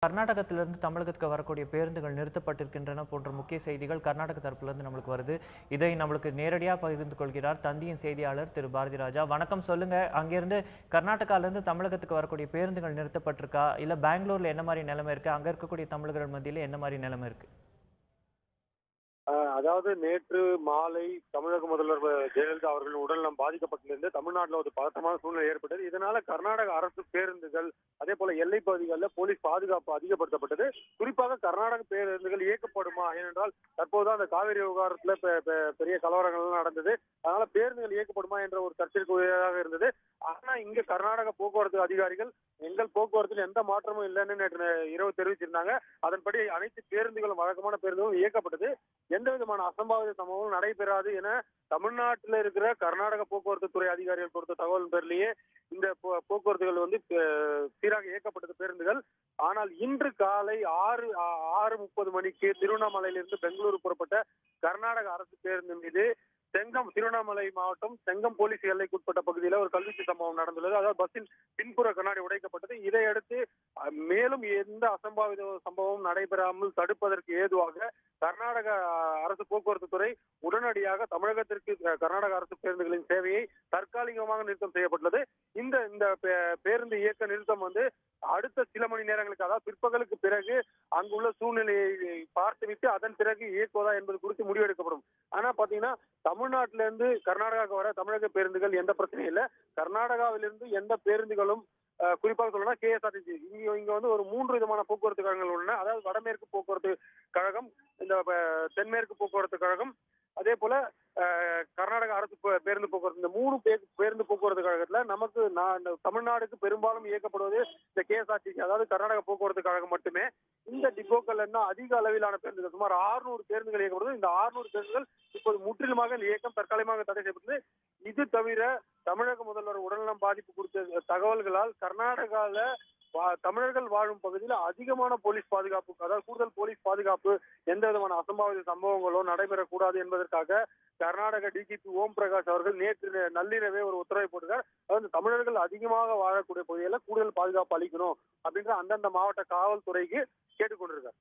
கர்நாடகத்திலிருந்து தமிழகத்துக்கு வரக்கூடிய பேருந்துகள் நிறுத்தப்பட்டிருக்கின்றன போன்ற முக்கிய செய்திகள் கர்நாடக தரப்பிலிருந்து நம்மளுக்கு வருது. இதை நம்மளுக்கு நேரடியாக பகிர்ந்து கொள்கிறார் தந்தியின் செய்தியாளர் திரு பாரதி ராஜா. வணக்கம், சொல்லுங்க. அங்கிருந்து கர்நாடகாவிலிருந்து தமிழகத்துக்கு வரக்கூடிய பேருந்துகள் நிறுத்தப்பட்டிருக்கா, இல்ல பெங்களூர்ல என்ன மாதிரி நிலைமை இருக்கு, அங்க இருக்கக்கூடிய தமிழர்கள் மத்தியில என்ன மாதிரி நிலைமை இருக்கு? அதாவது நேற்று மாலை தமிழக முதல்வர் ஜெயலலிதா அவர்களின் உடல்நலம் பாதிக்கப்பட்டிருந்து தமிழ்நாட்டில் ஒரு பதட்டமான சூழ்நிலை ஏற்பட்டது. இதனால கர்நாடக அரசு பேருந்துகள் அதே போல எல்லை பகுதிகளில் போலீஸ் பாதுகாப்பு அதிகப்படுத்தப்பட்டது. குறிப்பாக கர்நாடக பேருந்துகள் இயக்கப்படுமா, ஏனென்றால் தற்போது அந்த காவிரி விவகாரத்துல பெரிய கலவரங்கள் நடந்தது. அதனால பேருந்துகள் இயக்கப்படுமா என்ற ஒரு சர்ச்சைக்குரியதாக இருந்தது. ஆனா இங்க கர்நாடக போக்குவரத்து அதிகாரிகள் எங்கள் போக்குவரத்தில் எந்த மாற்றமும் இல்லைன்னு நேற்று இரவு தெரிவிச்சிருந்தாங்க. அதன்படி அனைத்து பேருந்துகளும் வழக்கமான பேருந்துகளும் இயக்கப்பட்டது. எந்த விதமான அசம்பாவித சம்பவங்களும் நடைபெறாது என தமிழ்நாட்டில் இருக்கிற கர்நாடக போக்குவரத்து துறை அதிகாரிகள் கொடுத்த தகவல் பேரிலேயே இந்த போக்குவரத்துகள் சீராக இயக்கப்பட்டது பேருந்துகள். ஆனால் இன்று காலை 6:30 மணிக்கு திருவண்ணாமலையிலிருந்து பெங்களூரு புறப்பட்ட கர்நாடக அரசு பேருந்து மீது திருவண்ணாமலை மாவட்டம் செங்கம் போலீஸ் எல்லைக்குட்பட்ட பகுதியில் ஒரு கல்வீச்சு சம்பவம் நடந்துள்ளது. அதாவது பஸ்ஸின் பின்புற கண்ணாடி உடைக்கப்பட்டது. இதையடுத்து மேலும் எந்த அசம்பாவித சம்பவம் நடைபெறாமல் தடுப்பதற்கு ஏதுவாக கர்நாடக அரசு போக்குவரத்து துறை உடனடியாக தமிழகத்திற்கு கர்நாடக அரசு பேருந்துகளின் சேவையை தற்காலிகமாக நிறுத்தம் செய்யப்பட்டுள்ளது. இந்த பேருந்து இயக்க நிறுத்தம் அடுத்த சில மணி நேரங்களுக்கு, அதாவது பிற்பகலுக்கு பிறகு அங்குள்ள சூழ்நிலையை பார்த்துவிட்டு அதன் பிறகு இயக்குவதா என்பது குறித்து முடிவெடுக்கப்படும். ஆனா பாத்தீங்கன்னா தமிழ்நாட்டிலிருந்து கர்நாடகாவுக்கு வர தமிழக பேருந்துகள் எந்த பிரச்சனையும் இல்லை. கர்நாடகாவிலிருந்து எந்த பேருந்துகளும் குறிப்பாக சொல்லணும்னா KSRTC இங்க ஒரு 3 விதமான போக்குவரத்து கழகங்கள் உள்ளன. அதாவது வடமேற்கு போக்குவரத்து கழகம், இந்த தென்மேற்கு போக்குவரத்து கழகம், அதே போல கர்நாடக அரசு பேருந்து போக்குவரத்து. இந்த 3 பேருந்து போக்குவரத்து கழகத்துல நமக்கு தமிழ்நாடுக்கு பெரும்பாலும் இயக்கப்படுவது இந்த KSRTC, அதாவது கர்நாடக போக்குவரத்து கழகம் மட்டுமே. இந்த டிப்போக்கள் அதிக அளவிலான பேருந்துகள், சுமார் 600 பேருந்துகள் இயக்கப்படுது. இந்த 600 பேருந்துகள் இப்போது முற்றிலுமாக இந்த இயக்கம் தற்காலிகமாக தடை செய்யப்பட்டது. இது தவிர தமிழக முதல்வர் உடல்நலம் பாதிப்பு குறித்த தகவல்களால் கர்நாடகால தமிழர்கள் வாழும் பகுதியில் அதிகமான போலீஸ் பாதுகாப்பு, அதாவது கூடுதல் போலீஸ் பாதுகாப்பு, எந்த விதமான அசம்பாவித சம்பவங்களோ நடைபெறக்கூடாது என்பதற்காக கர்நாடக DGP ஓம் பிரகாஷ் அவர்கள் நேற்று நள்ளிரவே ஒரு உத்தரவை போட்டிருக்கார். அதாவது தமிழர்கள் அதிகமாக வாழக்கூடிய பகுதிகளில் கூடுதல் பாதுகாப்பு அளிக்கணும் அப்படின்ற அந்தந்த மாவட்ட காவல்துறைக்கு கேட்டுக்கொண்டிருக்கார்.